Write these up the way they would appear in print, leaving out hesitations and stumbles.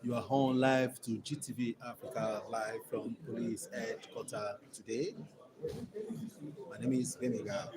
You are on live to GTV Africa, live from Police Headquarters today. My name is Benega.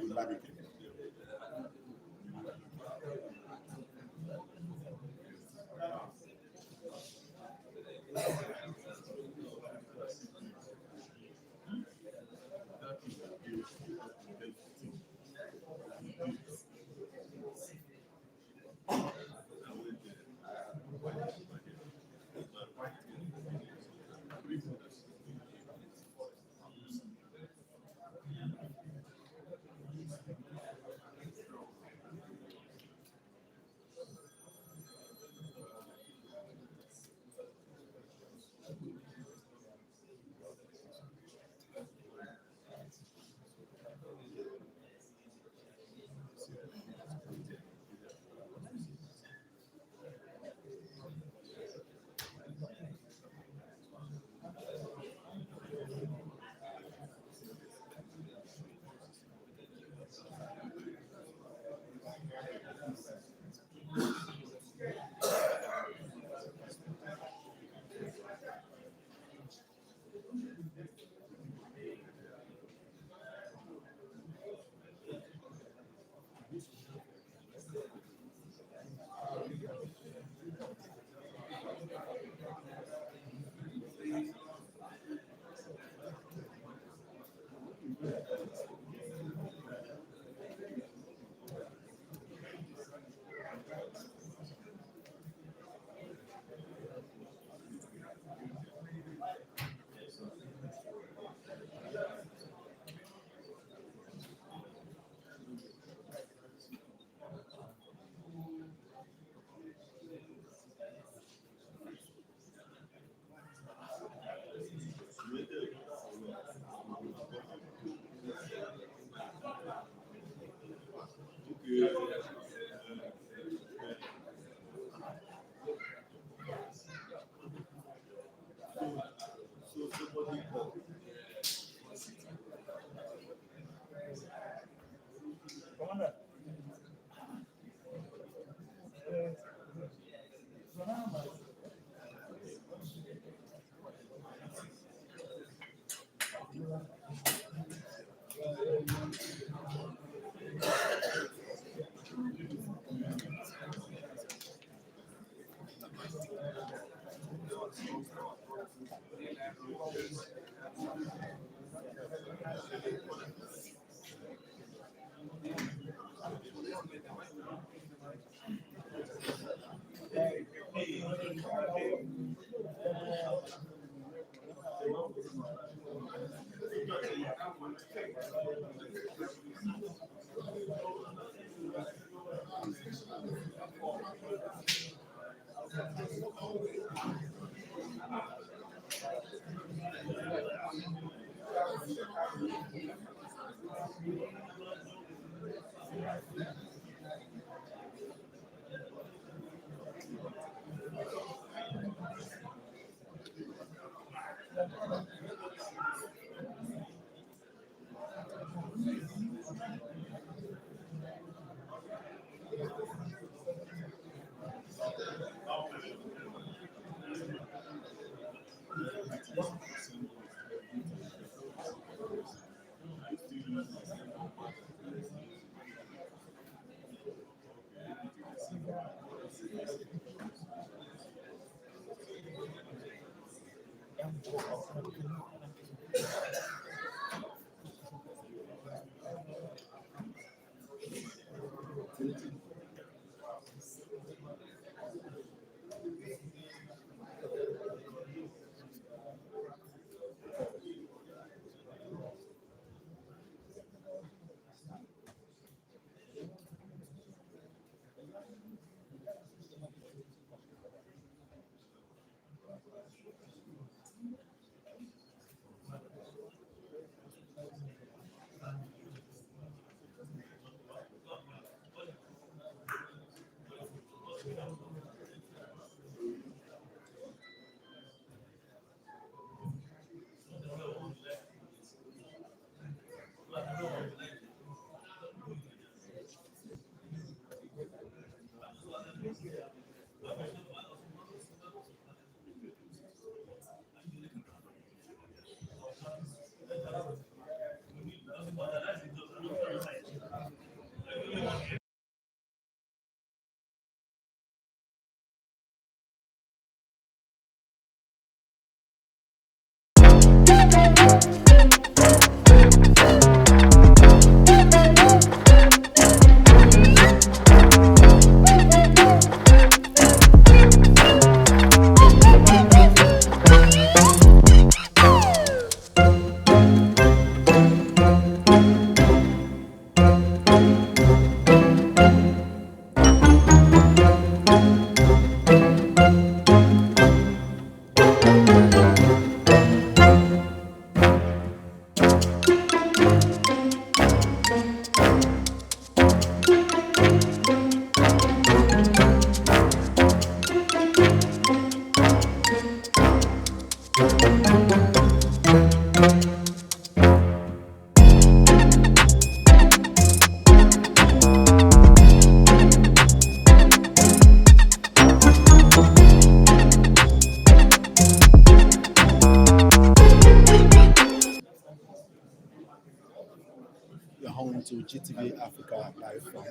to GTV Africa live from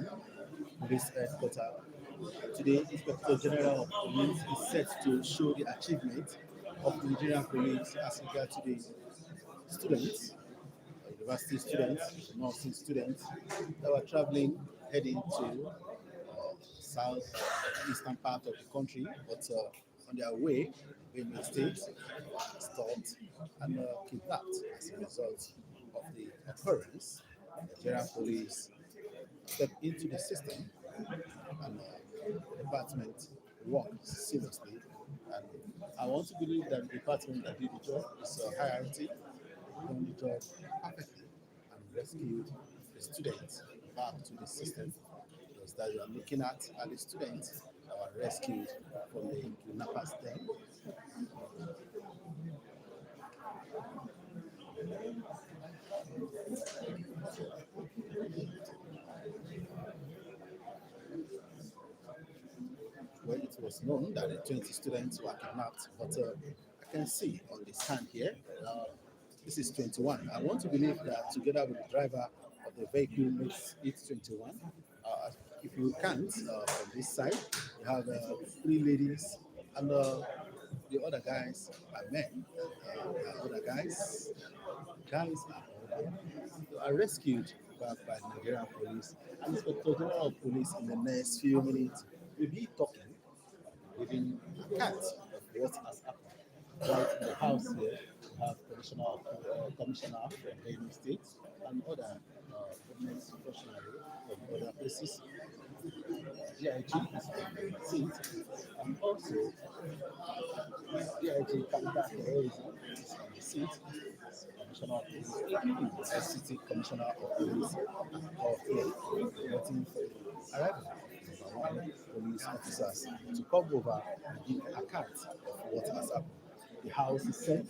Police Headquarters. Today, Inspector General of Police is set to show the achievement of the Nigerian police as regards to the students, university students, nursing students that were traveling, heading to south eastern part of the country, but on their way, Benue State stopped and kidnapped as a result of the occurrence. Nigerian police stepped into the system and the department worked seriously. And I want to believe that the department that did the job is hierarchy, done the job perfectly and rescued the students back to the system. Because that you are looking at are the students that were rescued from the kidnappers then. When it was known that the 20 students were kidnapped, but I can see on the stand here, this is 21. I want to believe that together with the driver of the vehicle makes it 21. Uh, if you can't, from this side, you have three ladies, and the other guys are men. The other guys are rescued back by the Nigerian police. And Inspector General of Police in the next few minutes will be talking, giving account of what has happened. Right in the house here, we have commissioner from Benue State and other government functionaries from other places. DIG is on the seat, and also DIG Canada Terrorism is on the seat. Commissioner of Police, city Commissioner of Police, of here, waiting for the arrival of one police officers to come over and give account of what has happened. The house is set,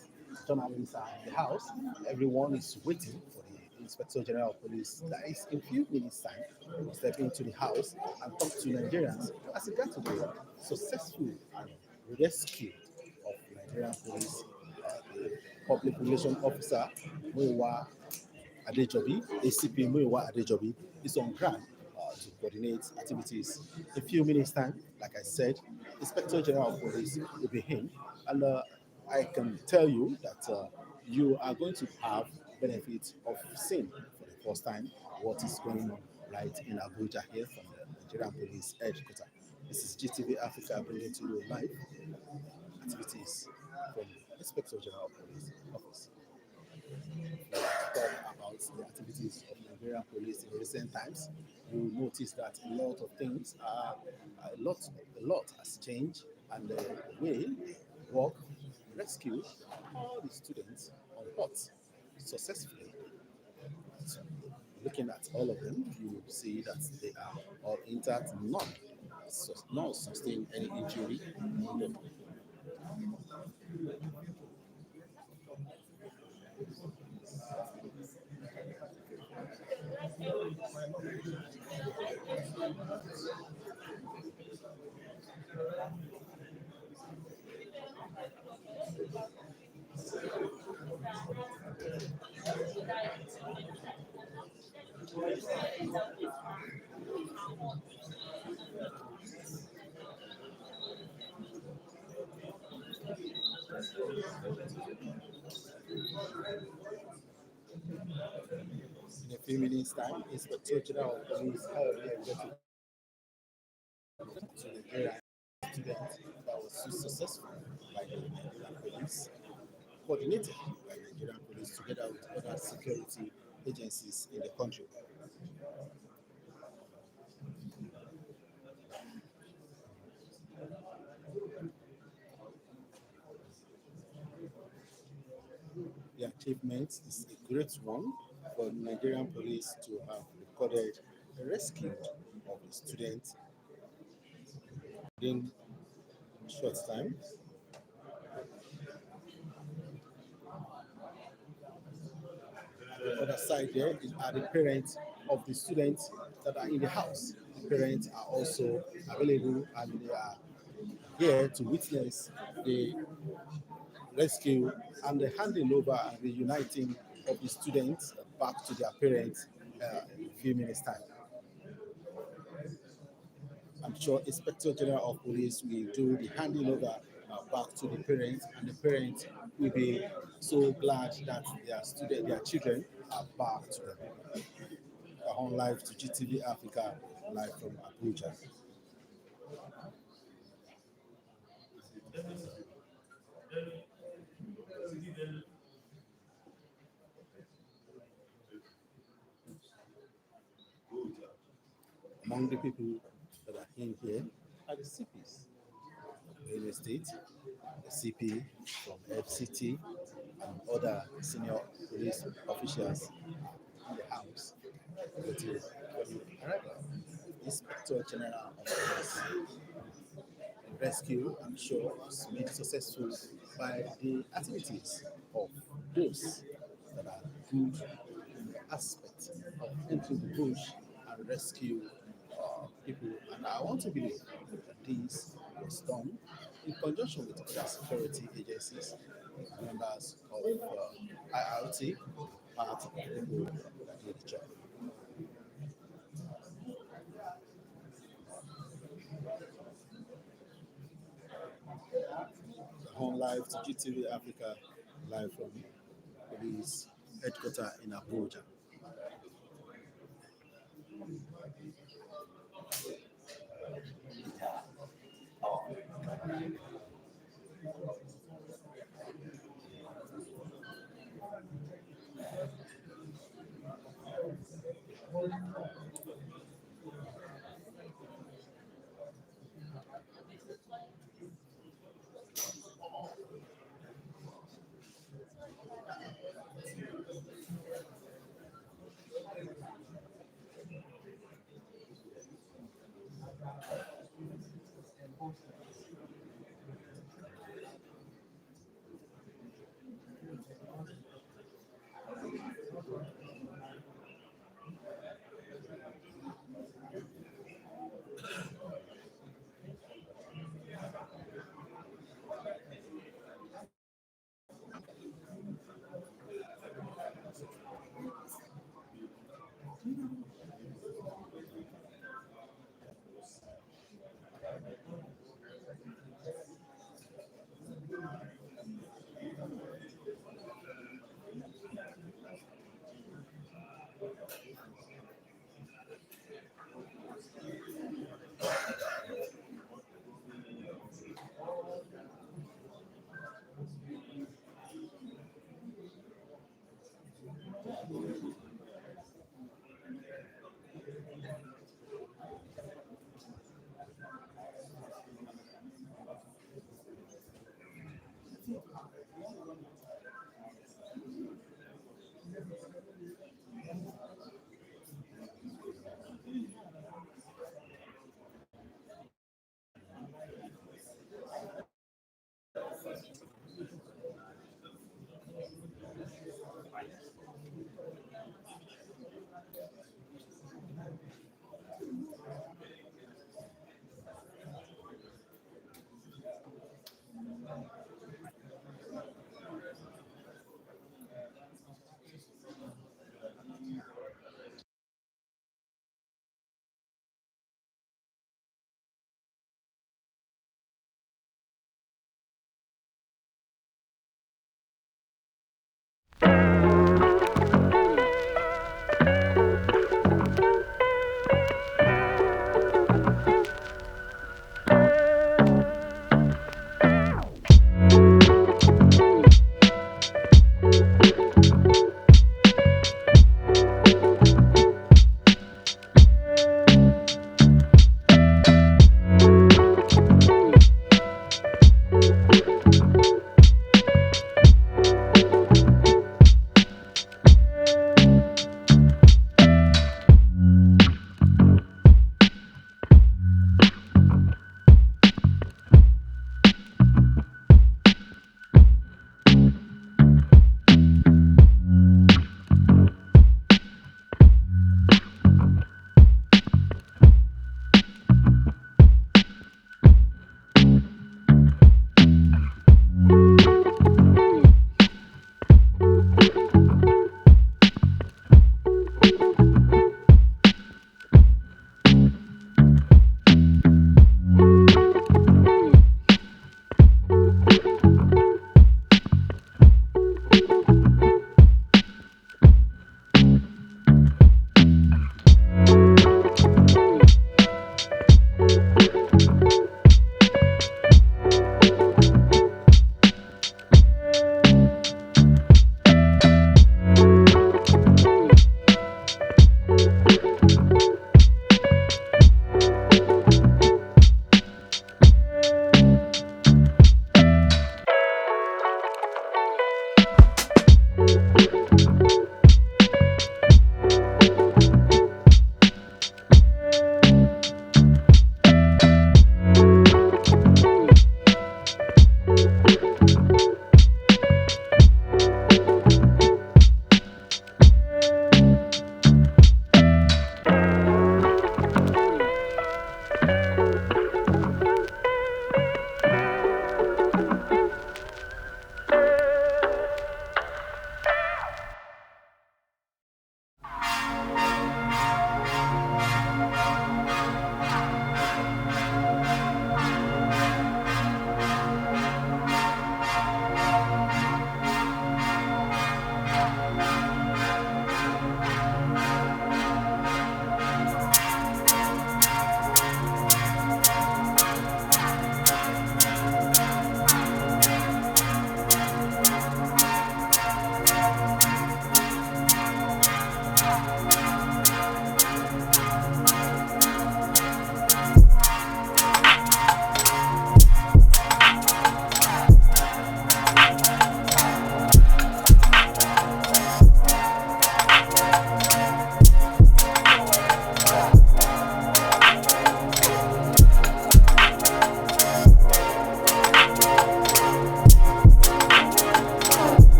journalists are in the house, everyone is waiting for the Inspector General of Police that is in few minutes time will step into the house and talk to Nigerians as it got to the successful and rescue of Nigerian police, the public relation officer Muiwa Adejobi, ACP Muiwa Adejobi, is on ground to coordinate activities. In a few minutes' time, like I said, Inspector General of Police will be in, and I can tell you that you are going to have benefit of seeing for the first time what is going on right in Abuja here from the Nigerian Police Headquarters. This is GTV Africa bringing to you live activities from Inspector General of Police Office. Talk about the activities of Nigerian police in recent times, you will notice that a lot of things are a lot has changed, and the way they work, rescue all the students on hot successfully. So, looking at all of them, you will see that they are all intact, none sustain any injury on them. In a few minutes' time, Inspector General of Police Egbetokun to Nigeria student that was so successful by the Nigerian police, coordinated by Nigerian police together with other security agencies in the country. The achievement is a great one for Nigerian police to have recorded the rescue of the student within a short time. The other side there are the parents of the students that are in the house. The parents are also available and they are here to witness the rescue and the handing over and reuniting of the students back to their parents in a few minutes' time. I'm sure Inspector General of Police will do the handing over back to the parents, and the parents will be so glad that their children are back to them. On live to GTV Africa, live from Abuja. Among the people that are in here are the CPs, Benue State, the CP from FCT, and other senior police officials in the house. Waiting for the arrival. Inspector General of Police rescue, I'm sure, was made successful by the activities of those that are good in the aspect of entering the bush and rescue people. And I want to believe that this was done in conjunction with other security agencies, members of IRT, part of the people that did the job. On live to GTV Africa, live from police headquarters in Abuja.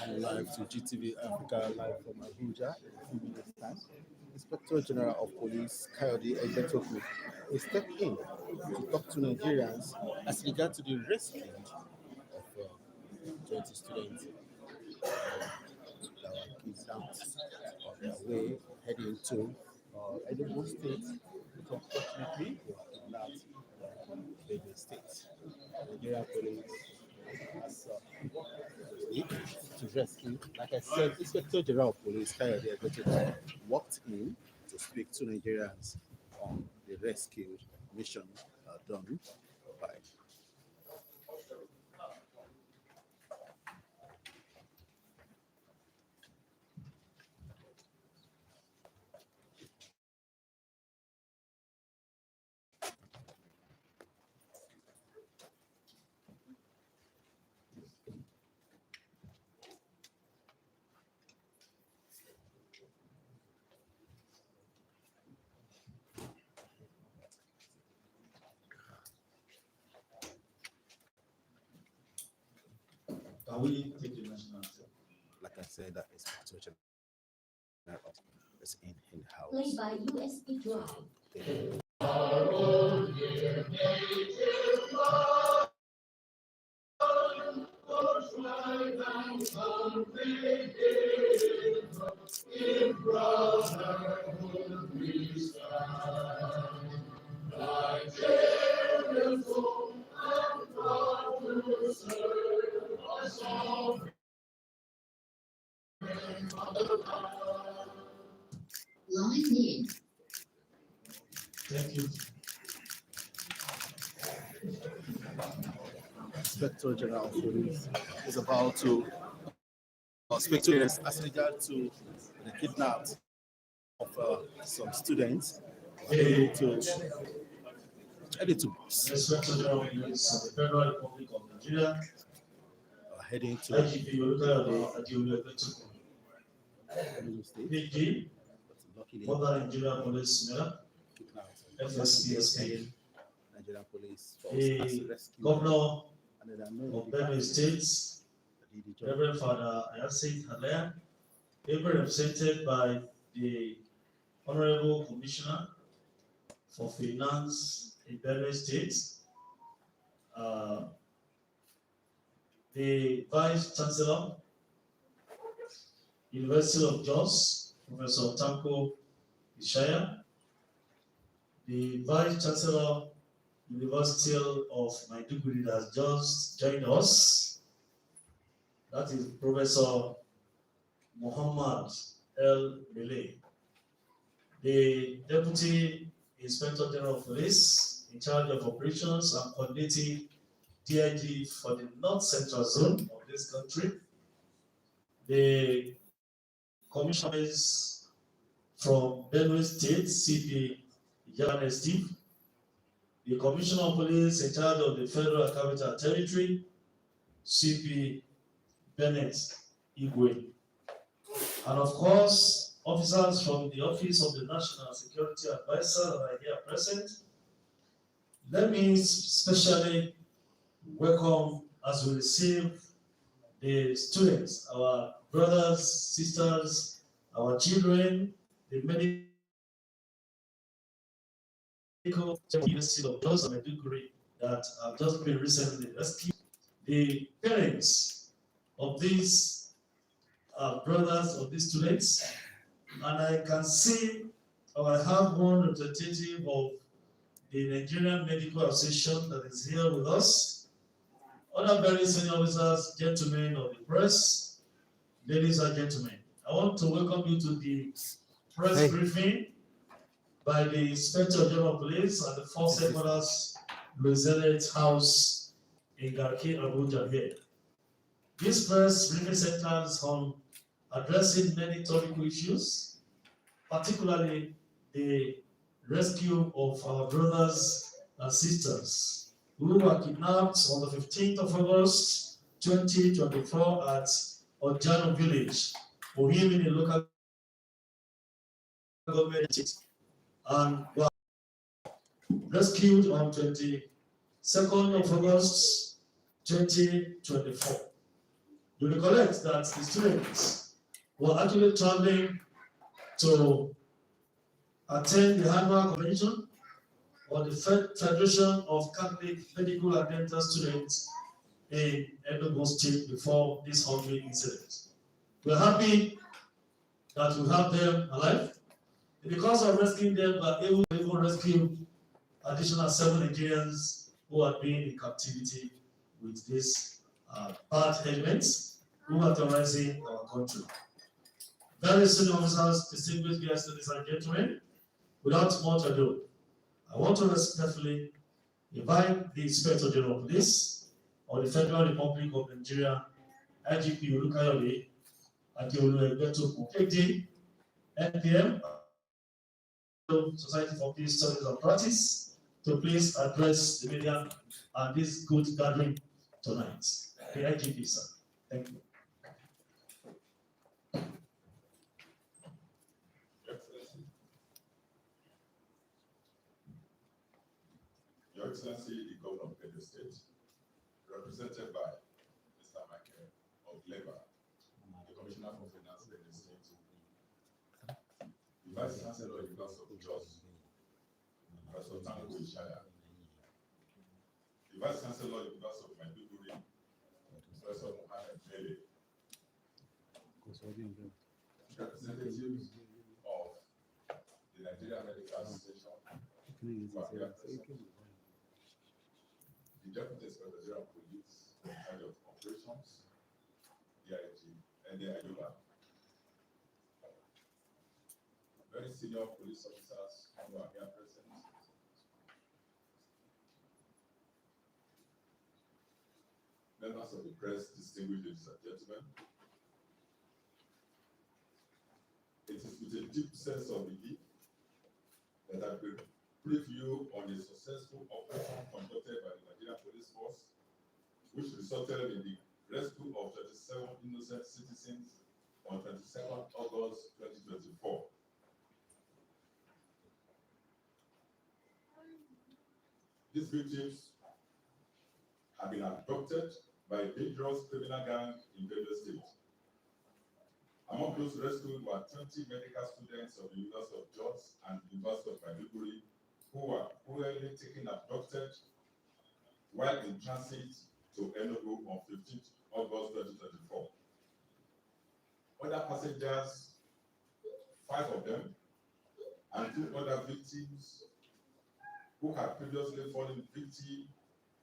And live to GTV Africa, live from Abuja in a few minutes' time. Inspector General of Police Kayode Egbetokun will step in to talk to Nigerians as regard to the rescue of 20 students that were kidnapped on their way heading to Enugu State, which unfortunately they were kidnapped in Benue State. Nigerian police has to rescue. Like I said, Inspector General of Police Kayode Egbetokun walked in to speak to Nigerians on the rescue mission done by. Can we take the national anthem? Like I said, that Inspector General is in the house. Played by USB Drive. Line in. Thank you. Inspector General of Police is about to speak to us as regard to the kidnapped of some students heading to Inspector General of Police of the Federal Republic of Nigeria, heading to IGP Egbetokun, Enugu State. PG, But luckily, Mother Nigeria Police Miller, kidnapped FSPSA, Nigerian police force the has rescued Governor and there are no of Benue State, Reverend Father Ayase Halea, ably represented by the Honorable Commissioner for Finance in Benue State, the Vice Chancellor, University of Jos, Professor Tanko Ishaya, the Vice Chancellor, University of Maiduguri that has just joined us, that is Professor Muhammad El Relay, the Deputy Inspector General of Police in charge of operations and coordinating DIG for the North Central Zone of this country, the commissioners from Benue State, CP Jan Steve, the Commissioner of Police in charge of the Federal Capital Territory, CP Bennett Igwe, and of course, officers from the Office of the National Security Advisor that are here present. Let me especially welcome as we receive the students, our brothers, sisters, our children, the medical University of Jos and Maiduguri that have just been recently rescued. The parents of these brothers of these students, and I can see, or I have one representative of the Nigerian Medical Association that is here with us, other very senior officers, gentlemen of the press, ladies and gentlemen. I want to welcome you to the press briefing by the Inspector General of Police at the First Headquarters Resident House in Garki, Abuja here. This press briefing centers on addressing many topical issues, particularly the rescue of our brothers and sisters who were kidnapped on the 15th of August 2024 at Ojano Village, Ohim in the local government, and were rescued on 22nd of August 2024. You recollect that the students were actually traveling to attend the annual convention of the Federation of Catholic Medical and Dental Students in Enugu State before this horrific incident. We're happy that we have them alive. In the course of rescuing them, we are able to even rescue additional 7 Nigerians who had been in captivity with these bad elements who are terrorizing our country. Very senior officers, distinguished guests, ladies and gentlemen, without much ado, I want to respectfully invite the Inspector General of Police of the Federal Republic of Nigeria, IGP Olukayode Adeolu Egbetokun, AD, NPM, Society for Peace Studies and Practice, to please address the media and this good gathering tonight. The IGP, sir. Thank you. Your Excellency, the Governor of Benue State, represented by Mr. Michael of Labour, the Commissioner for Finance, Benue State, the Vice Chancellor of the House of Jos, Professor Tanko Ishaya, the Vice Chancellor of the House of Maiduguri, Professor Mohammed Mele, representatives of the Nigeria Medical Association, who are here present, the Deputy Inspector General of Police, Head of Operations, DIG, and the IOLA. Very senior police officers who are here present. Members of the press, distinguished ladies and gentlemen. It is with a deep sense of relief that I will brief you on the successful operation conducted by the Nigerian Police Force, which resulted in the rescue of 37 innocent citizens on 22nd August 2024. These victims have been abducted by a dangerous criminal gang in Benue State. Among those rescued were 20 medical students of the University of Jos and the University of Maiduguri who were cruelly taken abducted while in transit to Enugu on 15th August 2024. Other passengers, 5 of them, and 2 other victims who had previously fallen victim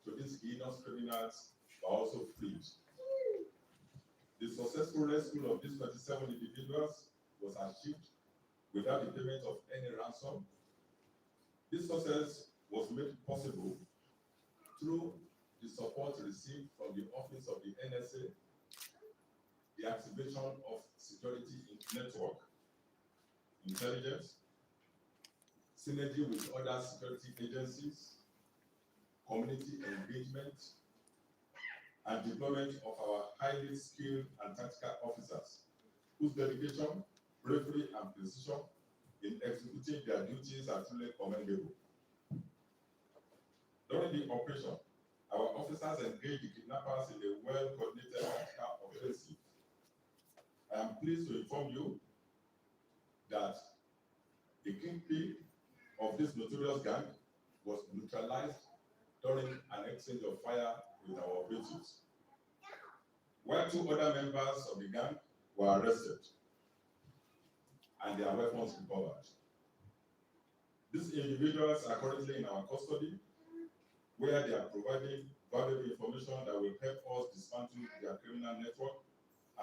to these heinous criminals were also freed. The successful rescue of these 27 individuals was achieved without the payment of any ransom. This success was made possible through the support received from the Office of the NSA, the activation of security network, intelligence, synergy with other security agencies, community engagement, and deployment of our highly skilled and tactical officers, whose dedication, bravery, and precision in executing their duties are truly commendable. During the operation, our officers engaged the kidnappers in a well-coordinated tactical offensive. I am pleased to inform you that the kingpin of this notorious gang was neutralized during an exchange of fire with our operatives, while 2 other members of the gang were arrested and their weapons recovered. These individuals are currently in our custody, where they are providing valuable information that will help us dismantle their criminal network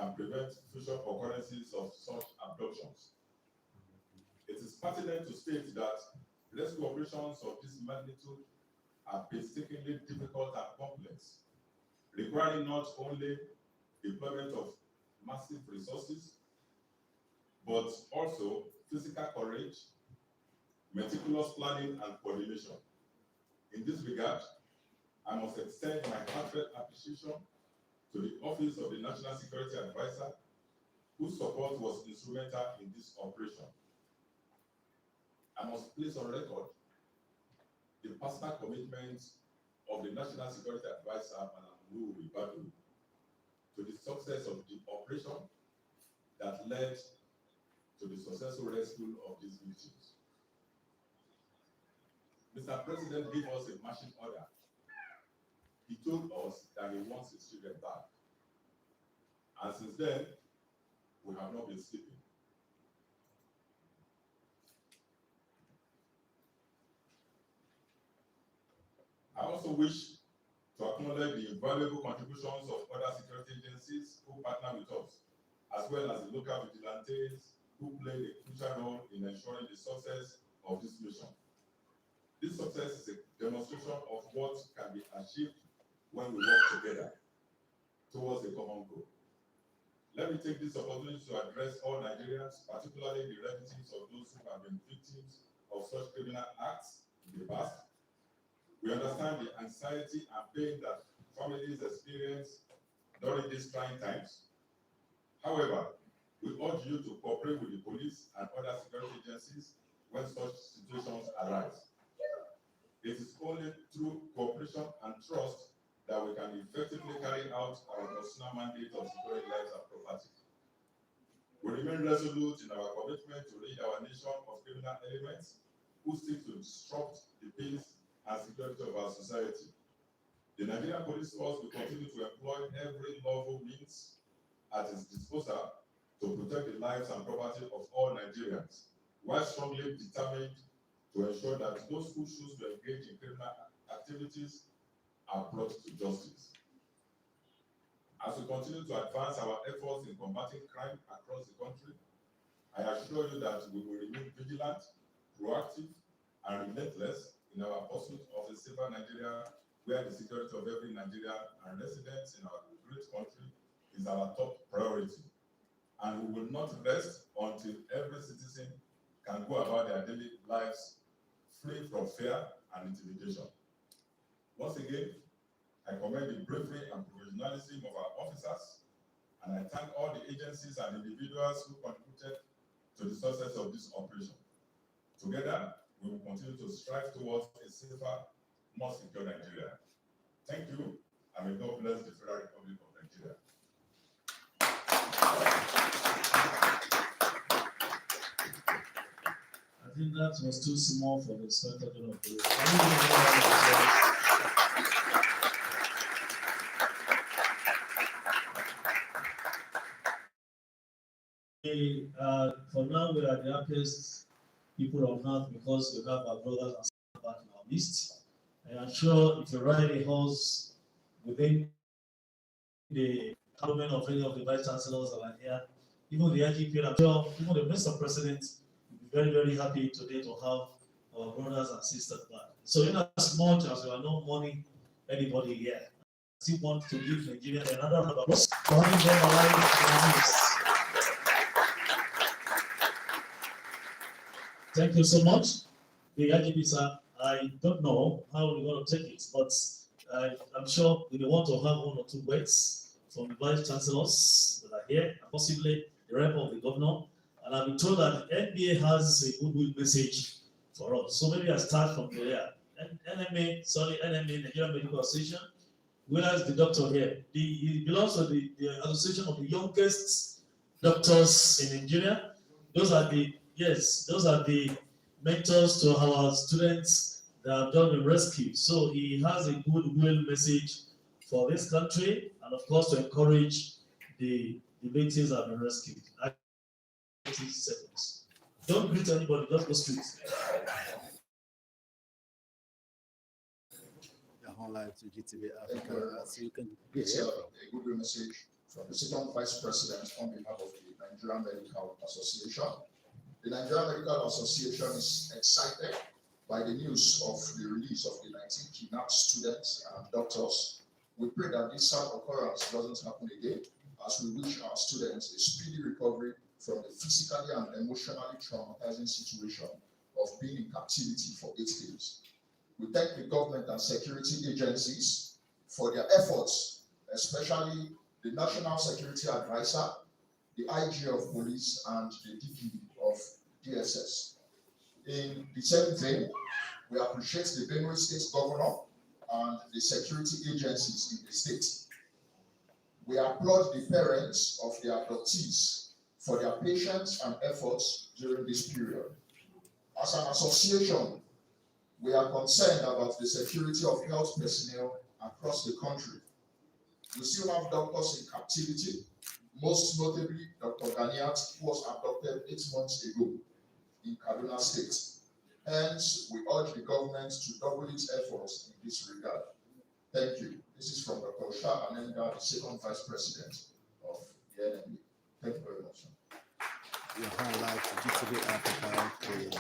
and prevent future occurrences of such abductions. It is pertinent to state that rescue operations of this magnitude are painstakingly difficult and complex, requiring not only deployment of massive resources, but also physical courage, meticulous planning, and coordination. In this regard, I must extend my heartfelt appreciation to the Office of the National Security Advisor, whose support was instrumental in this operation. I must place on record the personal commitment of the National Security Advisor, Madam Badu, to the success of the operation that led to the successful rescue of these victims. Mr. President gave us a marching order. He told us that he wants his children back. And since then, we have not been sleeping. I also wish to acknowledge the invaluable contributions of other security agencies who partner with us, as well as the local vigilantes who played a crucial role in ensuring the success of this mission. This success is a demonstration of what can be achieved when we work together towards a common goal. Let me take this opportunity to address all Nigerians, particularly the relatives of those who have been victims of such criminal acts in the past. We understand the anxiety and pain that families experience during these trying times. However, we urge you to cooperate with the police and other security agencies when such situations arise. It is only through cooperation and trust that we can effectively carry out our national mandate of securing lives and property. We remain resolute in our commitment to rid our nation of criminal elements who seek to disrupt the peace and security of our society. The Nigerian Police Force will continue to employ every lawful means at its disposal to protect the lives and property of all Nigerians, while strongly determined to ensure that those who choose to engage in criminal activities are brought to justice. As we continue to advance our efforts in combating crime across the country, I assure you that we will remain vigilant, proactive, and relentless in our pursuit of a safer Nigeria, where the security of every Nigerian and residents in our great country is our top priority. And we will not rest until every citizen can go about their daily lives free from fear and intimidation. Once again, I commend the bravery and professionalism of our officers, and I thank all the agencies and individuals who contributed to the success of this operation. Together, we will continue to strive towards a safer, more secure Nigeria. Thank you, and may God bless the Federal Republic of Nigeria. I think that was too small for the Inspector General of Police. For now, we are the happiest people on earth because we have our brothers and sisters back in our midst. And I'm sure if you ride a horse within the government of any of the vice chancellors that are here, even the IGP, I'm sure even the Mr. President will be very, very happy today to have our brothers and sisters back. So in as much as we are not mourning anybody here, I still want to give Nigeria another round of applause for having them alive in our midst. Thank you so much. The IGP, sir, I don't know how we're going to take it, but I'm sure we want to have one or two words from the vice chancellors that are here, and possibly the rep of the governor. And I've been told that the NBA has a goodwill message for us. So maybe I start from there. NMA, Nigerian Medical Association. Where is the doctor here? He belongs to the association of the youngest doctors in Nigeria. Those are the mentors to our students that have done the rescue. So he has a goodwill message for this country, and of course to encourage the victims that have been rescued. 30 seconds. Don't greet anybody, just go straight. Live to GTV Africa, so you can It's a good message from the second vice president on behalf of the Nigerian Medical Association. The Nigerian Medical Association is excited by the news of the release of the 19 kidnapped students and doctors. We pray that this sad occurrence doesn't happen again, as we wish our students a speedy recovery from the physically and emotionally traumatizing situation of being in captivity for 8 days. We thank the government and security agencies for their efforts, especially the National Security Advisor, the IG of Police, and the DP of DSS. In the same vein, we appreciate the Benue State Governor and the security agencies in the state. We applaud the parents of the adoptees for their patience and efforts during this period. As an association, we are concerned about the security of health personnel across the country. We still have doctors in captivity, most notably Dr. Ganiat, who was abducted 8 months ago in Kaduna State. Hence, we urge the government to double its efforts in this regard. Thank you. This is from Dr. Shah Anenda, the second Vice President of the NMB. Thank you very much. We are highlight to GTV Africa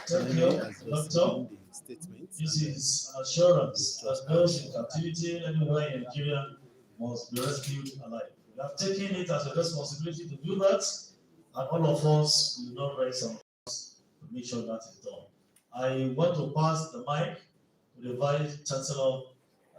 Thank you, Doctor. the statement. This is an assurance that those in captivity anywhere in Nigeria must be rescued alive. We have taken it as a responsibility to do that, and all of us will not raise our hands to make sure that is done. I want to pass the mic to the Vice Chancellor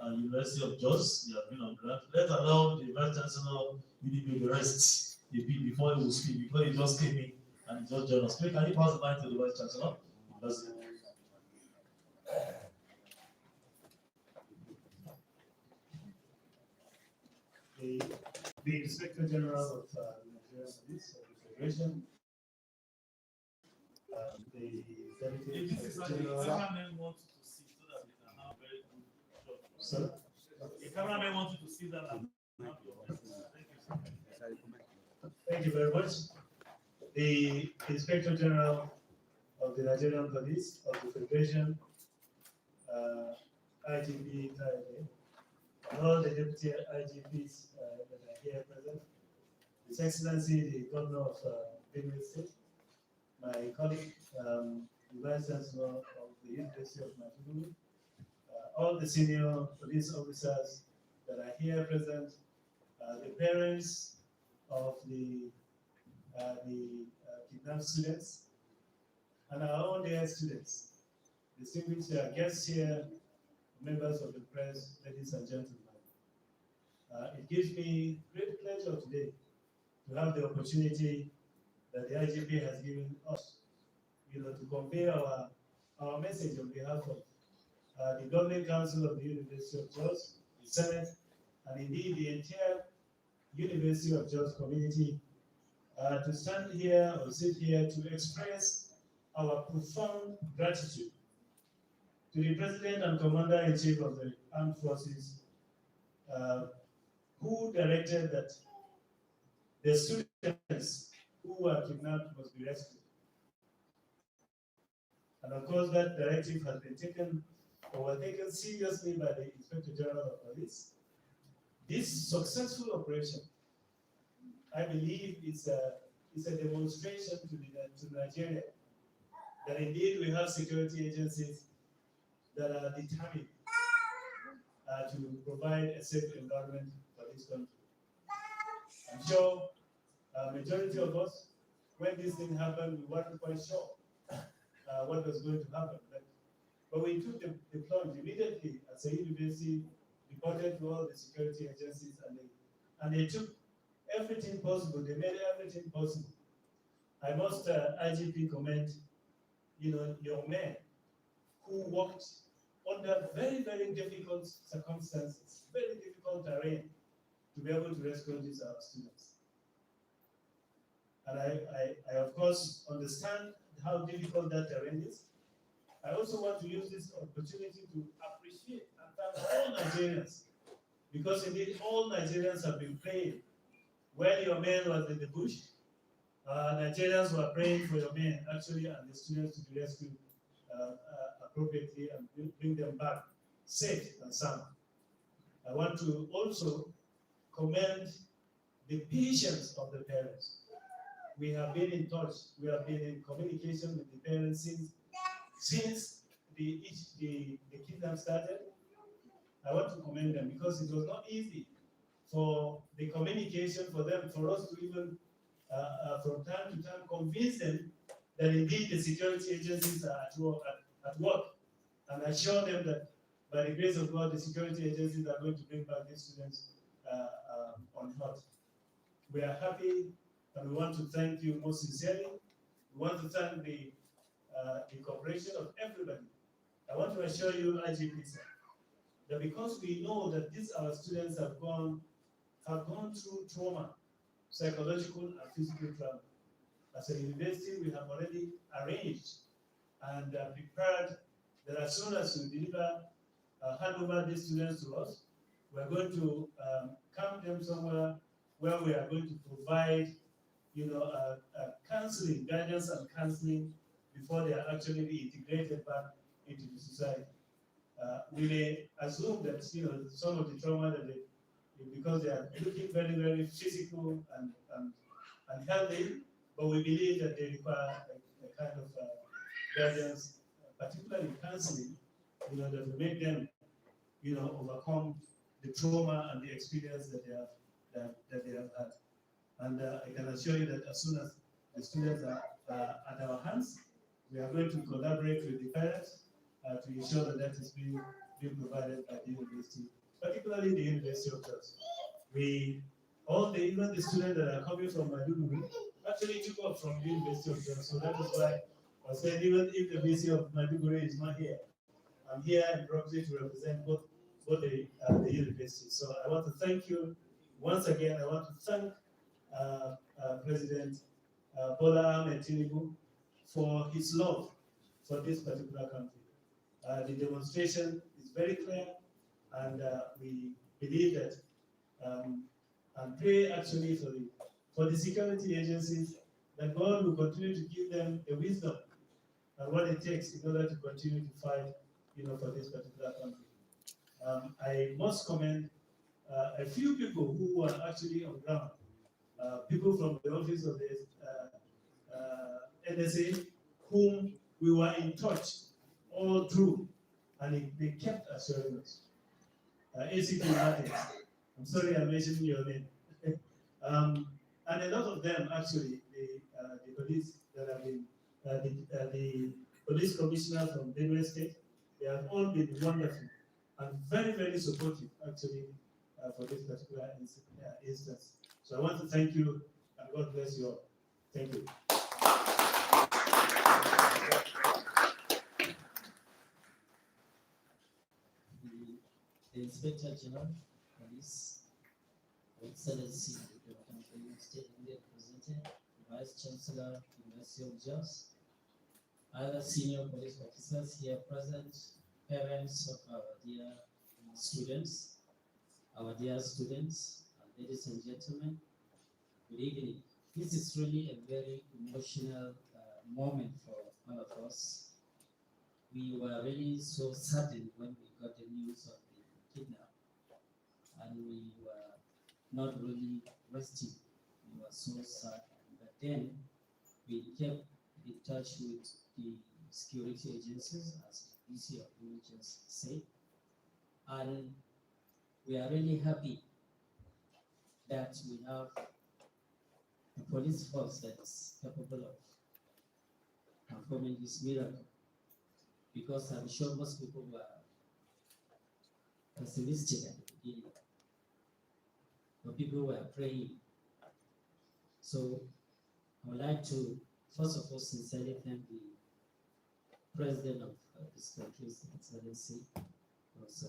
of University of Jos. He has been on grant. Let's allow the Vice Chancellor to rest a bit before he will speak, because he just came in and he just joined us. Can you pass the mic to the Vice Chancellor? Because the Inspector General of the Nigerian Police of the Federation, the Secretary General. Cameraman wants you to see so that they can have very good shot. Sir? The cameraman wants you to see that and have your best. Thank you, sir. Thank you very much. The Inspector General of the Nigerian Police of the Federation, IGP, and all the deputy IGPs that are here present, His Excellency the Governor of Benue State, my colleague, the Vice Chancellor of the University of Maiduguri, all the senior police officers that are here present, the parents of the kidnapped students, and our own dear students, distinguished guests here, members of the press, ladies and gentlemen. It gives me great pleasure today to have the opportunity that the IGP has given us, to convey our message on behalf of the Governing Council of the University of Jos, the Senate, and indeed the entire University of Jos community, to stand here or sit here to express our profound gratitude to the President and Commander-in-Chief of the Armed Forces, who directed that the students who were kidnapped must be rescued. And of course, that directive has been taken seriously by the Inspector General of Police. This successful operation, I believe, is a demonstration to Nigeria that indeed we have security agencies that are determined to provide a safe environment for this country. I'm sure majority of us, when this thing happened, we weren't quite sure what was going to happen. But we took the plunge immediately as a university, reported to all the security agencies, and they took everything possible. They made everything possible. I must IGP comment, your men who worked under very, very difficult circumstances, very difficult terrain, to be able to rescue these students. And I of course understand how difficult that terrain is. I also want to use this opportunity to appreciate and thank all Nigerians, because indeed all Nigerians have been praying. When your men was in the bush, Nigerians were praying for your men, actually, and the students to be rescued appropriately and bring them back safe and sound. I want to also commend the patience of the parents. We have been in touch, we have been in communication with the parents since the kidnap started. I want to commend them because it was not easy for the communication for us to even from time to time convince them that indeed the security agencies are at work, and assure them that by the grace of God, the security agencies are going to bring back these students unhurt. We are happy, and we want to thank you most sincerely. We want to thank the cooperation of everybody. I want to assure you, IGP, sir, that because we know that these our students have gone have gone through trauma, psychological and physical trauma. As a university, we have already arranged and prepared that as soon as we deliver, hand over these students to us, we're going to camp them somewhere where we are going to provide, counseling, guidance and counseling before they are actually be integrated back into the society. We may assume that, some of the trauma that because they are looking very, very physical and healthy, but we believe that they require a kind of guidance, particularly counseling, that will make them, overcome the trauma and the experience that they have had. And I can assure you that as soon as the students are at our hands, we are going to collaborate with the parents to ensure that is being provided by the university, particularly the University of Jos. Even the students that are coming from Maiduguri actually took off from the University of Jos. So that is why I said, even if the VC of Maiduguri is not here, I'm here in Broxley to represent both the universities. So I want to thank you once again. I want to thank President Bola Ahmed Tinubu for his love for this particular country. The demonstration is very clear, and we believe that and pray actually for the security agencies that God will continue to give them the wisdom and what it takes in order to continue to fight, for this particular country. I must commend a few people who are actually on ground. People from the office of the NSA, whom we were in touch all through, and they kept assuring us. ACP Martins, I'm sorry I'm mentioning your name. And a lot of them, actually, the police that have been, the police commissioner from Benue State, they have all been wonderful and very, very supportive, actually, for this particular instance. So I want to thank you, and God bless you all. Thank you. The Inspector General, Police, Excellency, the State Representative, Vice Chancellor, University of Jos, other senior police officers here present, parents of our dear students, ladies and gentlemen, good evening. This is really a very emotional moment for all of us. We were really so saddened when we got the news of the kidnap, and we were not really resting. We were so sad, but then we kept in touch with the security agencies, as the VC of Images said, and we are really happy that we have a police force that is capable of performing this miracle, because I'm sure most people were pessimistic at the beginning, but people were praying. So I would like to, first of all, sincerely thank the President of this country's Excellency, was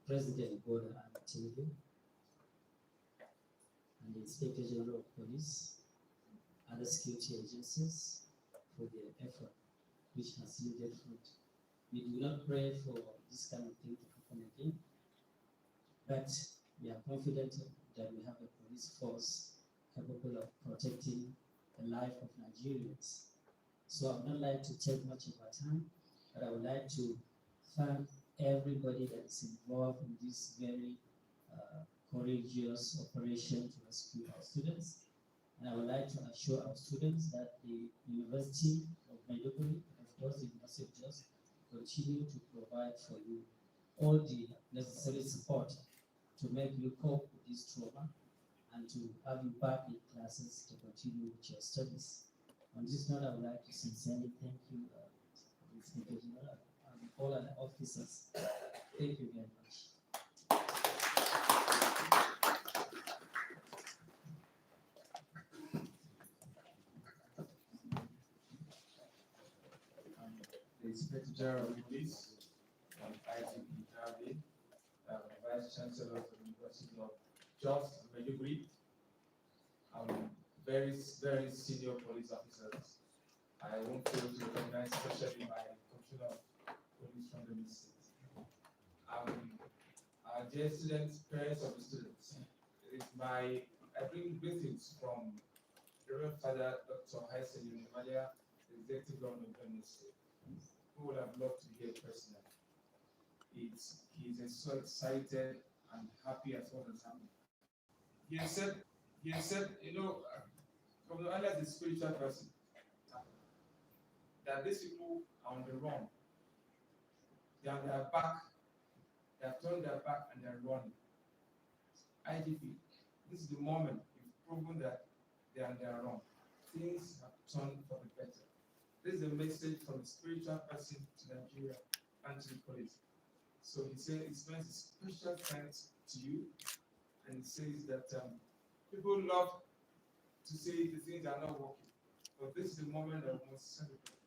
President Bola Ahmed Tinubu, and the Inspector General of Police, other security agencies for their effort, which has yielded fruit. We do not pray for this kind of thing to happen again, but we are confident that we have a police force capable of protecting the life of Nigerians. So I would not like to take much of our time, but I would like to thank everybody that is involved in this very courageous operation to rescue our students. And I would like to assure our students that the University of Maiduguri, of course the University of Jos, continue to provide for you all the necessary support to make you cope with this trauma and to have you back in classes to continue with your studies. On this note, I would like to sincerely thank you, Inspector General, and all other officers. Thank you very much. The Inspector General of Police, IGP, Vice Chancellor of the University that is just Medjugorje. Very senior police officers. I won't fail to recognize, especially my commissioner of police from the state. Dear students, parents of the students, I bring greetings from Reverend Father Dr. Haisen Unimalia, the Executive Governor of Benue State, who would have loved to hear personally. He's so excited and happy at what has happened. He has said, from the earlier the spiritual person, that these people are on the run. They are on their back, they have turned their back and they're running. IGP, this is the moment you've proven that they are on their run. Things have turned for the better. This is a message from a spiritual person to Nigeria and to the police. So he said he spends a special thanks to you, and he says that people love to say the things are not working, but this is the moment that we must celebrate.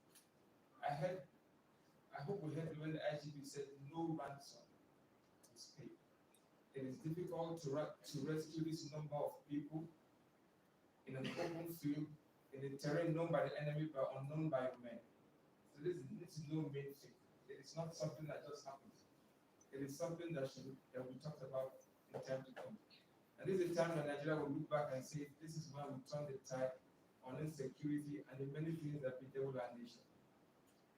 I hope we heard when the IGP said no ransom is paid. It is difficult to rescue this number of people in an open field, in a terrain known by the enemy but unknown by men. So this is no mean thing. It is not something that just happens. It is something that we talked about in time to come. And this is a time that Nigeria will look back and say, this is when we turn the tide on insecurity and the many things that bedevil our nation.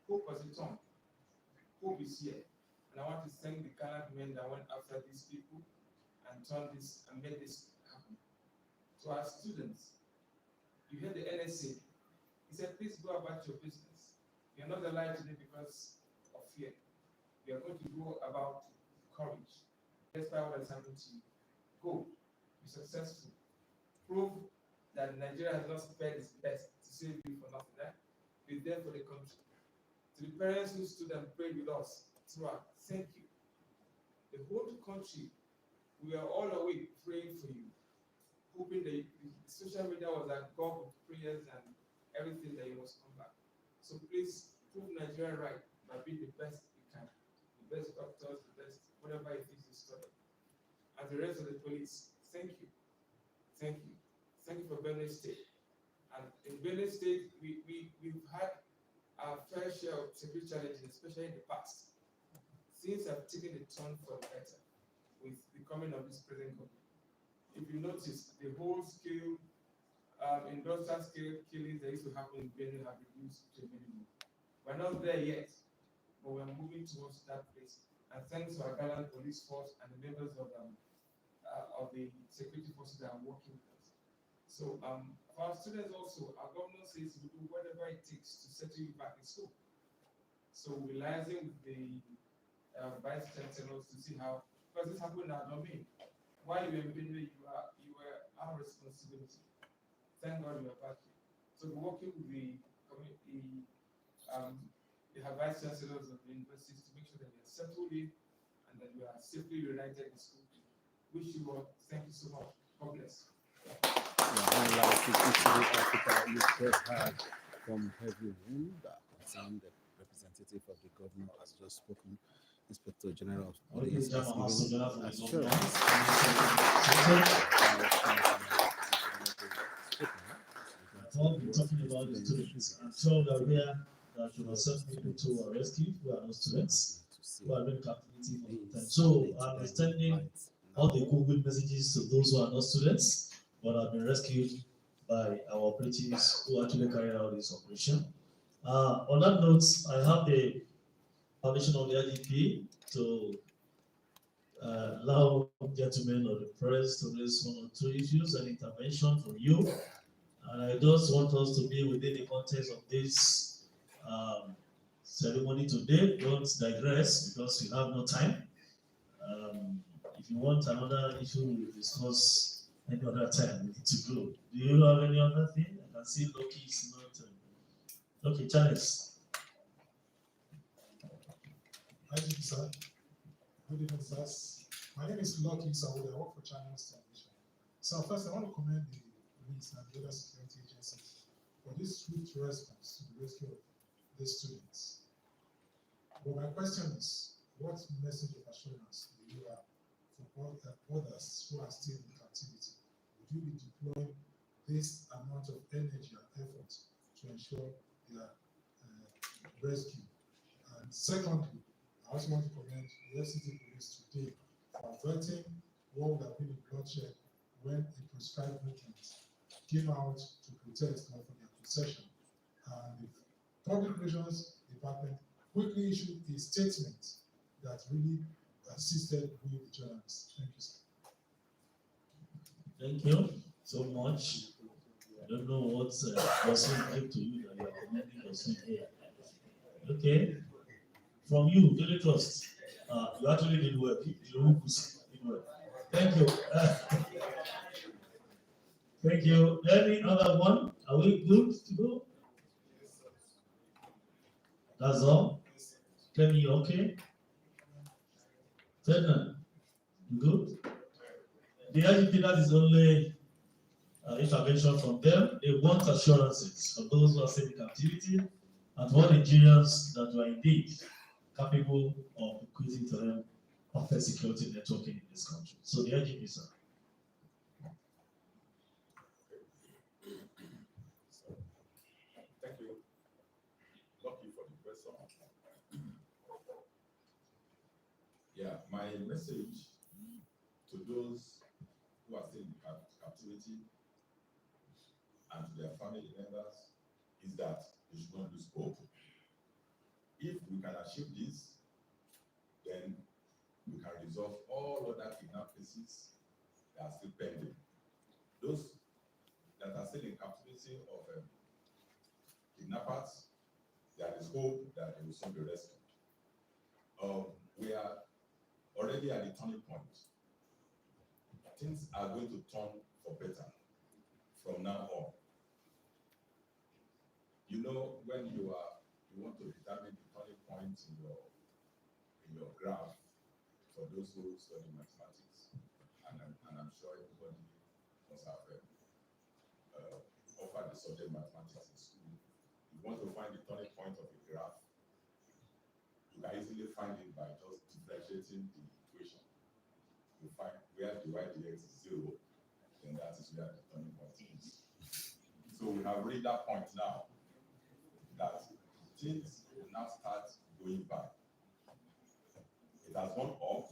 Hope has returned. Hope is here. And I want to thank the gallant men that went after these people and turned this and made this happen. To our students, you heard the NSA. He said, please go about your business. You're not alive today because of fear. You are going to go about courage. Despite what has happened to you. Go. Be successful. Prove that Nigeria has not spared its best to save you for nothing. Be there for the country. To the parents who stood and prayed with us throughout, thank you. The whole country, we are all awake praying for you, hoping that the social media was agog with prayers and everything that you must come back. So please prove Nigeria right by being the best you can, the best doctors, the best whatever it is you study. And the rest of the police, thank you. Thank you. Thank you for Benue State. And in Benue State, we've had our fair share of security challenges, especially in the past. Things have taken a turn for the better with the coming of this present government. If you notice, the whole scale, industrial scale killings that used to happen in Benue have reduced to a minimum. We're not there yet, but we're moving towards that place. And thanks to our gallant police force and the members of the security forces that are working with us. So for our students also, our governor says we'll do whatever it takes to settle you back in school. So we're liaising with the vice chancellors to see how, because this happened in our domain. While you were in Benue, you were our responsibility. Thank God you are back here. So we're working with the community, the vice chancellors of the universities to make sure that we are settled in and that we are safely reunited in school. Wish you all, thank you so much. God bless. You just heard from everyone that concerned the representative of the governor has just spoken. Inspector General of Police has given assurance. What we're talking about is students. I'm sure that we are that you have sent people to our rescue who are not students, who are in captivity for the time. So I'm extending all the Google messages to those who are not students, but have been rescued by our operatives who actually carried out this operation. On that note, I have the permission of the IGP to allow gentlemen of the press to raise one or two issues and intervention from you. And I just want us to be within the context of this ceremony today. Don't digress because we have no time. If you want another issue, we'll discuss any other time. We need to go. Do you have any other thing? I can see Loki is not. Okay, Charles. Hi, sir. Good evening, sirs. My name is Lucky Sawood. I work for Channels Television. So first, I want to commend the police and the other security agencies for this swift response to the rescue of these students. But my question is, what message of assurance do you have for others who are still in captivity? Would you be deploying this amount of energy and effort to ensure their rescue? And secondly, I also want to commend the FCT police today for averting what would have been a bloodshed when a prescribed movement came out to protest for their possession. And the Public Relations Department quickly issued a statement that really assisted with the journalists. Thank you, sir. Thank you so much. I don't know what person gave to you that you are commending person here. Okay. From you, Daily Trust, you actually did well. You did well. Thank you. Thank you. Any other one? Are we good to go? That's all? Kenny, okay? Ferdinand, you good? The IGP, that is only intervention from them. They want assurances from those who are still in captivity and for Nigerians that are indeed capable of equating to them perfect security networking in this country. So the IGP, sir. Thank you. Lucky for the question. Yeah, my message to those who are still in captivity and to their family members is that they should not lose hope. If we can achieve this, then we can resolve all other kidnap cases that are still pending. Those that are still in captivity of kidnappers, there is hope that they will soon be rescued. We are already at the turning point. Things are going to turn for better from now on. You know, when you want to determine the turning point in your graph for those who study mathematics, and I'm sure everybody must have offered the subject mathematics in school. You want to find the turning point of a graph, you can easily find it by just differentiating the equation. You find where the y dx is 0, then that is where the turning point is. So we have reached that point now that things will now start going back. It has gone up,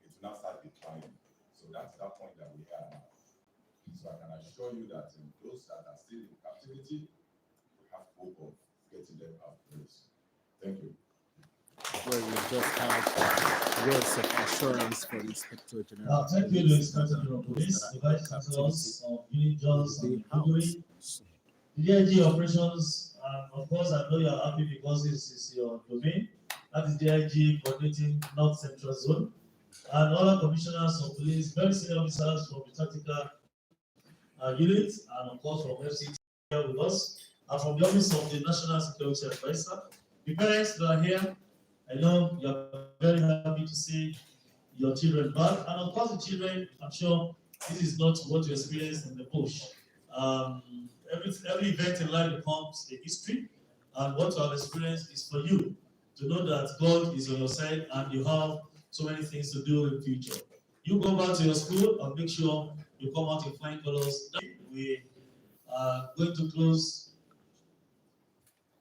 it will now start declining. So that's that point that we are now. So I can assure you that those that are still in captivity, we have hope of getting them out very soon. Thank you. Well, we just have words of assurance for the Inspector General. Thank you, the Inspector General of Police, the Vice Chancellors of Unit Johns and Maiduguri, the DIG operations, and of course, I know you are happy because this is your domain. That is DIG coordinating North Central Zone, and other commissioners of police, very senior officers from the tactical unit, and of course from FCT here with us, and from the Office of the National Security Advisor. The parents that are here, I know you are very happy to see your children back, and of course the children, I'm sure this is not what you experienced in the bush. Every event in life becomes a history, and what you have experienced is for you to know that God is on your side and you have so many things to do in the future. You go back to your school and make sure you come out in flying colors. We are going to close.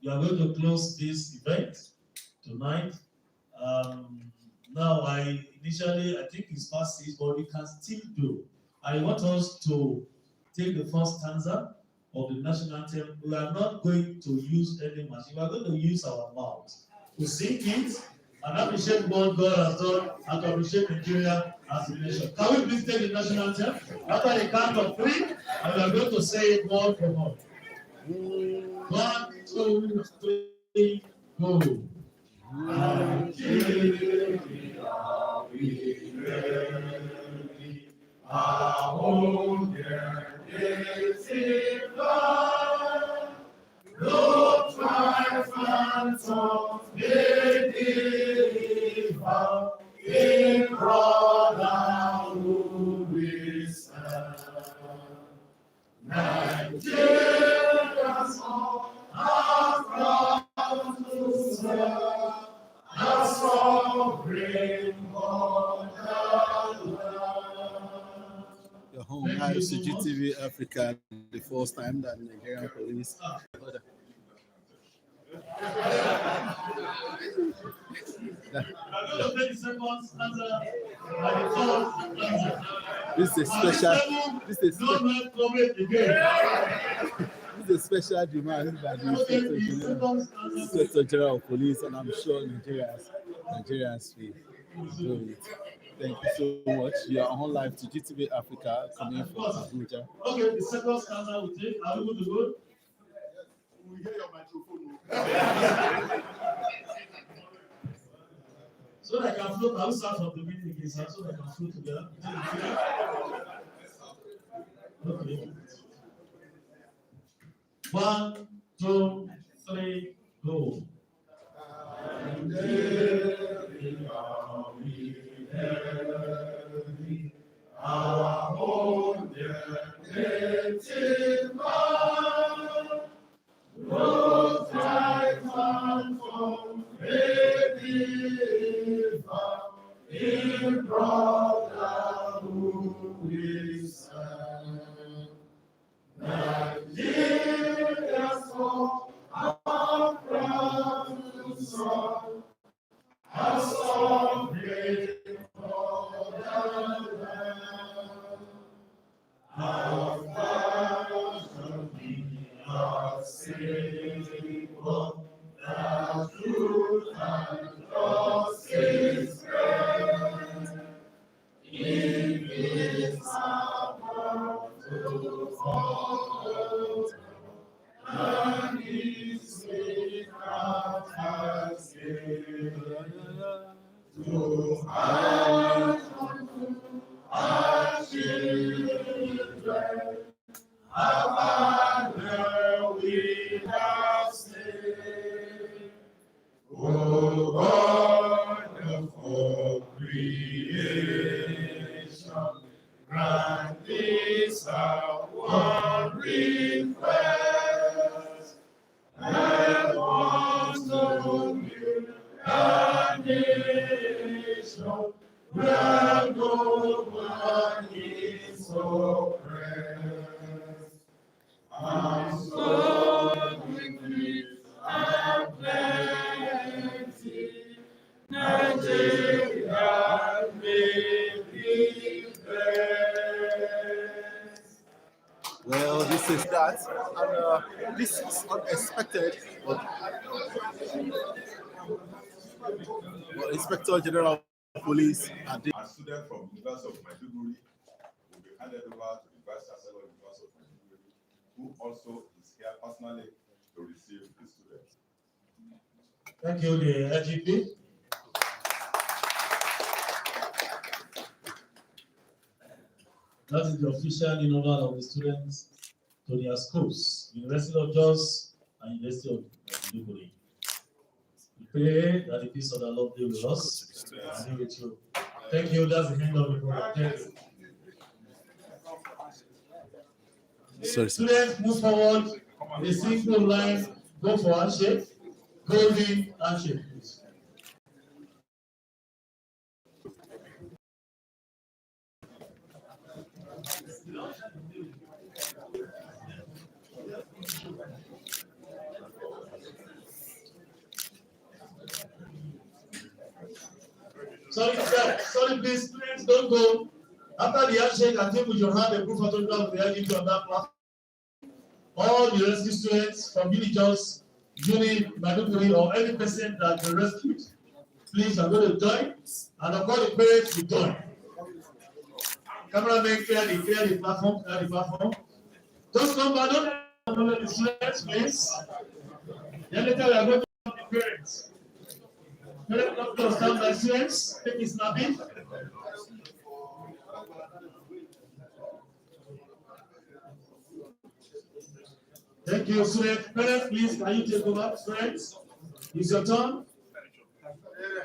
We are going to close this event tonight. Now, I think it's past 6, but we can still do. I want us to take the first stanza of the national anthem. We are not going to use any machine. We are going to use our mouth to sing it and appreciate what God has done and to appreciate Nigeria as a nation. Can we please take the national anthem after the count of 3, and we are going to say it word for word. 1, 2, 3, go. Nigeria, we ready, our own is in life. No triumphant may deliver, in brotherhood we stand. Nigerians all are proud to serve the sovereign motherland. this to GTV Africa the first time that Nigerian police. This is a special. This is a special demand by the Inspector General of Police, and I'm sure Nigerians will do it. Thank you so much. You are on live to GTV Africa, coming from Abuja. Okay, the second stanza we take. Are we good to go? We hear your microphone. So that I can float. I will start from the beginning again, so that I can float together. Okay. 1, 2, 3, go. And our own native land, rose like man from in brotherhood we stand. Nigeria's song, our proud song, our song great for the land. Our fashion be our Savior, that truth and justice reign. In his power to all, and his sweet heart has given to us our children, our Father we have stayed. Oh God of creation, grant this our request. Help us to build a nation where no one is oppressed. And so with peace and plenty, Nigeria may be blessed. Well, this is that, and this is unexpected, but Inspector General of Police and A student from University of Maiduguri will be handed over to the Vice Chancellor of the University of Maiduguri, who also is here personally to receive the students. Thank you, the IGP. That is the official renewal of the students to their schools, University of Jos and University of Maiduguri. We pray that the peace of the Lord be with us and be with you. Thank you. That's the end of the program. Thank you. sorry. Students, move forward in a single line. Go for handshake. Golden handshake, please. Sorry, please, students, don't go. After the handshake, I think we should have a group photograph of the IGP on that platform. All the rescue students from villages, unit, Maiduguri, or any person that they rescued, please are going to join, and of course the parents will join. Cameramen, clear the platform, Just come back, don't the students, please. Then later we are going to have the parents. Parents, don't stand by students, take it snapping. Thank you, students. Parents, please, can you take over? Students, it's your turn.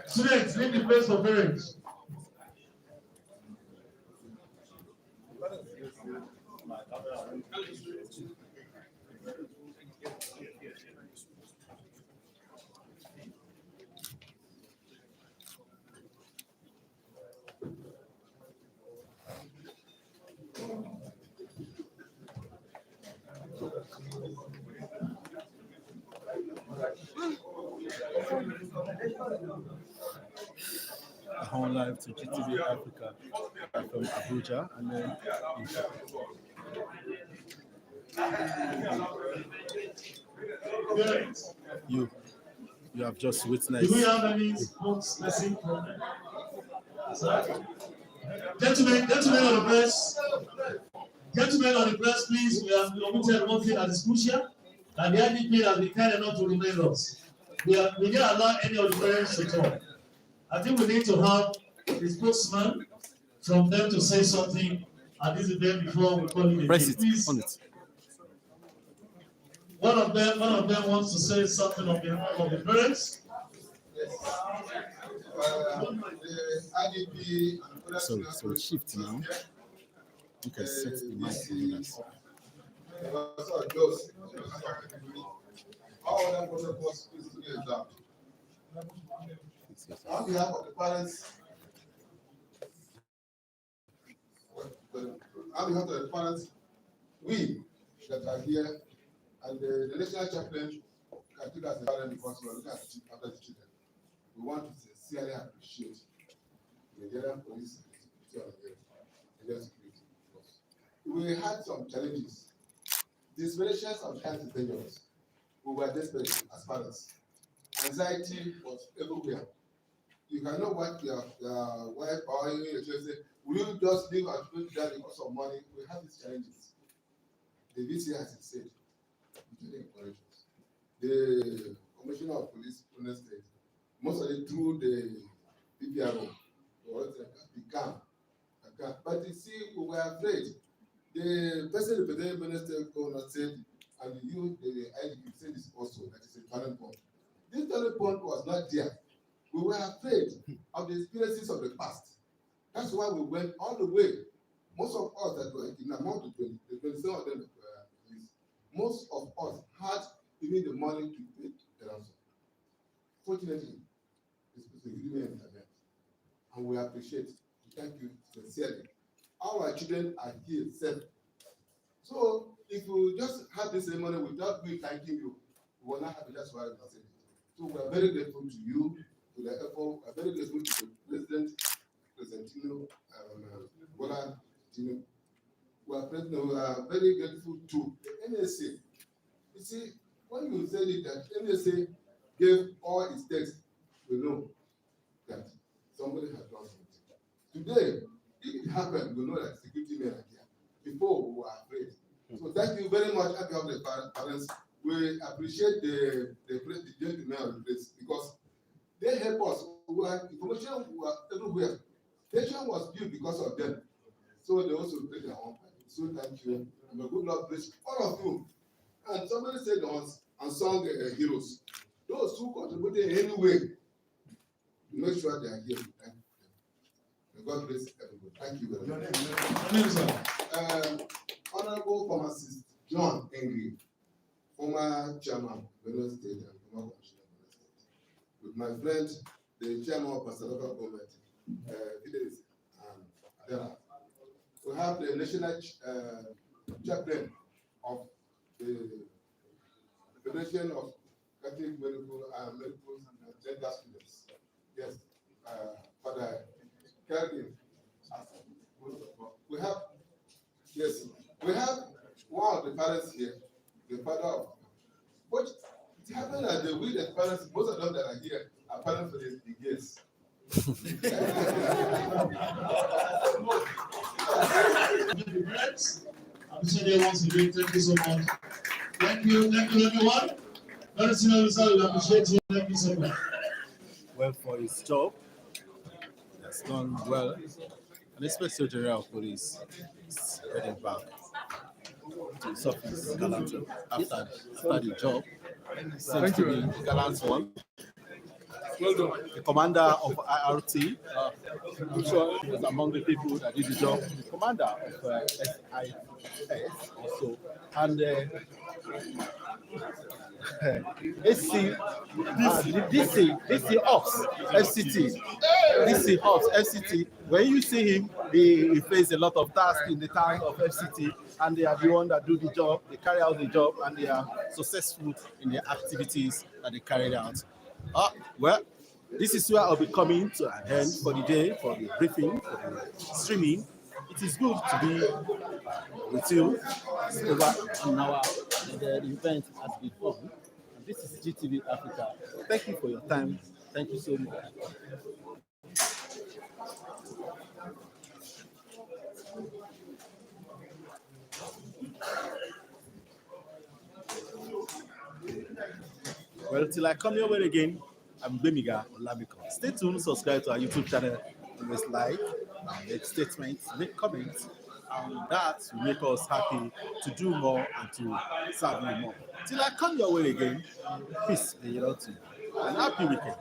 Students, leave the place for parents. On live to GTV Africa from Abuja, and then you have just witnessed. Do we have any spokesperson from them? Gentlemen of the press, please, we have omitted one thing that is crucial, and the IGP has been kind enough to remain us. We didn't allow any of the parents to talk. I think we need to have the spokesman from them to say something at this event before we call it a Press day. it Please, on it. one of them wants to say something on behalf of the parents. Sorry, shift now. You can set the mic on this. All of them was to the exam. On behalf of the parents, we that are here, and the national chaplain can take as a parent because we are looking after the children. We want to sincerely appreciate the Nigerian police and security. We had some challenges. Desperation sometimes is dangerous. We were desperate as parents. Anxiety was everywhere. You can know what your wife or your children say. Will you just leave and do that because of money? We have these challenges. The VC has said, the Commissioner of Police in the state, most of it through the PPRO, become. But you see, we were afraid. The person representing the minister said, and you, the IGP, said this also, that is a talent point. This talent point was not there. We were afraid of the experiences of the past. That's why we went all the way. Most of us that were in amount of 20, the 27 of them most of us had even the money to pay the ransom. Fortunately, it's a good event, and we appreciate. Thank you sincerely. Our children are here safe. So if we just have this ceremony without me thanking you, we will not have it. That's why I'm not saying it. So we are very grateful to you, to the effort. We are very grateful to the President Bola Tino. We are very grateful to the NSA. You see, when you said it that NSA gave all its text, we know that somebody has done something. Today, if it happened, we know that security men are here. Before, we were afraid. So thank you very much on behalf of the parents. We appreciate the gentlemen of the place because they help us. Information was everywhere. Nation was built because of them. So they also play their own part. So thank you. And may good Lord bless all of you. And somebody said unsung heroes. Those who contributed in any way, make sure they are here. Thank you. May God bless everybody. Thank you very much. Honorable Pharmacist John Engri, former chairman of Benue State and former commissioner of Benue State, with my friend, the chairman of Pastor Local Government, Fidelis and Adela. We have the national chaplain of the Federation of Catholic Medical and Dental Students. Yes, Father Kelvin. We have, yes, we have one of the parents here, the father of, but it happened that the way the parents, most of them that are here, are parents for the gays. Appreciate once again. Thank you so much. Thank you, everyone. Very senior officer, we appreciate you. Thank you so much. Well, for his job, he has done well. And the Inspector General of Police is heading back to his office gallantly after the job. Seems to be the gallant one. The commander of IRT was among the people that did the job. The commander of SIS also, and DC Ops FCT. DC Ops FCT. When you see him, he faced a lot of tasks in the town of FCT, and they are the one that do the job. They carry out the job, and they are successful in their activities that they carried out. Well, This is where I'll be coming to an end for the day, for the briefing, for the streaming. It is good to be with you. It's over an hour. The event has been fun. And this is GTV Africa. Thank you for your time. Thank you so much. Well, till I come your way again, I'm Bemiga Olamiko. Stay tuned, subscribe to our YouTube channel, always like, make statements, make comments, and that will make us happy to do more and to serve you more. Till I come your way again, peace be unto you. An happy weekend.